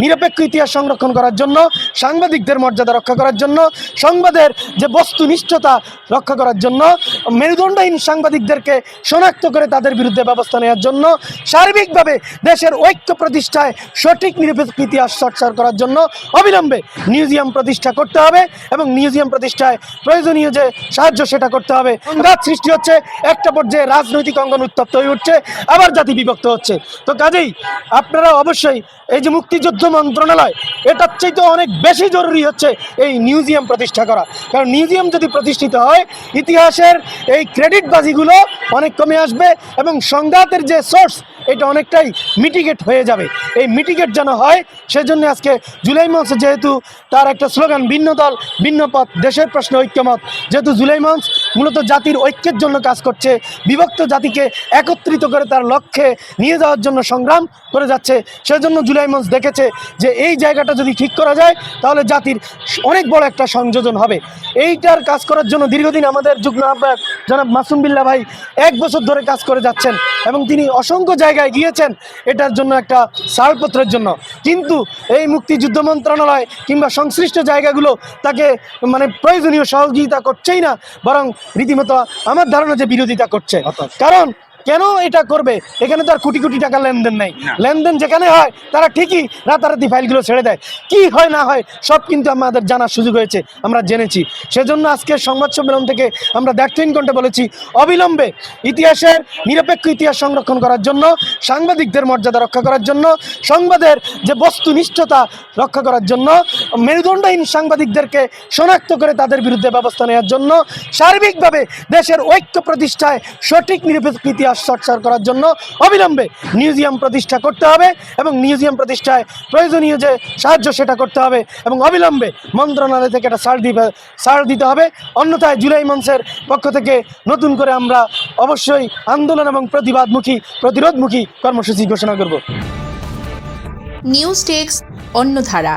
নিরপেক্ষ ইতিহাস সংরক্ষণ করার জন্য, সাংবাদিকদের মর্যাদা রক্ষা করার জন্য, সংবাদের যে বস্তুনিষ্ঠতা রক্ষা করার জন্য, মেরুদণ্ডহীন সাংবাদিকদেরকে শনাক্ত করে তাদের বিরুদ্ধে ব্যবস্থা নেওয়ার জন্য, সার্বিকভাবে দেশের ঐক্য প্রতিষ্ঠায় সঠিক নিরপেক্ষ ইতিহাস চর্চা করার জন্য অবিলম্বে মিউজিয়াম প্রতিষ্ঠা করতে হবে এবং মিউজিয়াম প্রতিষ্ঠায় প্রয়োজনীয় যে সাহায্য সেটা করতে হবে। সংঘাত সৃষ্টি হচ্ছে, একটা পর্যায়ে রাজনৈতিক অঙ্গন উত্তপ্ত হয়ে উঠছে, আবার জাতি বিভক্ত হচ্ছে। তো কাজেই আপনারা অবশ্যই এই যে মুক্তিযুদ্ধ মন্ত্রণালয়, এটার চাইতে অনেক বেশি জরুরি হচ্ছে এই মিউজিয়াম প্রতিষ্ঠা করা। কারণ মিউজিয়াম যদি প্রতিষ্ঠিত হয়, ইতিহাসের এই ক্রেডিটবাজিগুলো অনেক কমে আসবে এবং সংঘাতের যে সোর্স এটা অনেকটাই মিটিগেট হয়ে যাবে। এই মিটিগেট যেন হয় সেজন্য আজকে জুলাই মঞ্চ, যেহেতু তার একটা স্লোগান ভিন্ন দল ভিন্ন পথ, দেশের প্রশ্নে ঐক্যমত, যেহেতু জুলাই মঞ্চ মূলত জাতির ঐক্যের জন্য কাজ করছে, বিভক্ত জাতিকে একত্রিত করে তার লক্ষ্যে নিয়ে যাওয়ার জন্য সংগ্রাম করে যাচ্ছে, সেজন্য জুলাই মঞ্চ দেখেছে যে এই জায়গাটা যদি ঠিক করা যায় তাহলে জাতির অনেক বড় একটা সংযোজন হবে। এইটার কাজ করার জন্য দীর্ঘদিন আমাদের যুগ্ম আহ্বায়ক জনাব মাসুম বিল্লাহ ভাই 1 বছর ধরে কাজ করে যাচ্ছেন এবং তিনি অসংখ্য জায়গায় গিয়েছেন এটার জন্য, একটা ছাড়পত্রের জন্য। কিন্তু এই মুক্তিযুদ্ধ মন্ত্রণালয় কিংবা সংশ্লিষ্ট জায়গাগুলো তাকে প্রয়োজনীয় সহযোগিতা করছেই না, বরং রীতিমতো আমার ধারণা যে বিরোধিতা করছে। কারণ কেন এটা করবে? এখানে তো আর কোটি কোটি টাকা লেনদেন নাই। লেনদেন যেখানে হয় তারা ঠিকই রাতারাতি ফাইলগুলো ছেড়ে দেয়। কি হয় না হয় সব কিন্তু আমাদের জানার সুযোগ হয়েছে, আমরা জেনেছি। সেজন্য আজকের সংবাদ সম্মেলন থেকে আমরা দ্ব্যর্থহীন কণ্ঠে বলেছি, অবিলম্বে ইতিহাসের নিরপেক্ষ ইতিহাস সংরক্ষণ করার জন্য, সাংবাদিকদের মর্যাদা রক্ষা করার জন্য, সংবাদের যে বস্তুনিষ্ঠতা রক্ষা করার জন্য, মেরুদণ্ডহীন সাংবাদিকদেরকে শনাক্ত করে তাদের বিরুদ্ধে ব্যবস্থা নেওয়ার জন্য, সার্বিকভাবে দেশের ঐক্য প্রতিষ্ঠায় সঠিক নিরপেক্ষ ইতিহাস চর্চা করার জন্য অবিলম্বে মিউজিয়াম প্রতিষ্ঠা করতে হবে এবং মিউজিয়াম প্রতিষ্ঠায় প্রয়োজনীয় যে সাহায্য সেটা করতে হবে এবং অবিলম্বে মন্ত্রণালয় থেকে একটা ছাড় দিতে হবে। অন্যথায় জুলাই মঞ্চের পক্ষ থেকে নতুন করে আমরা অবশ্যই আন্দোলন এবং প্রতিরোধমুখী কর্মসূচি ঘোষণা করব। News desk, অন্যধারা।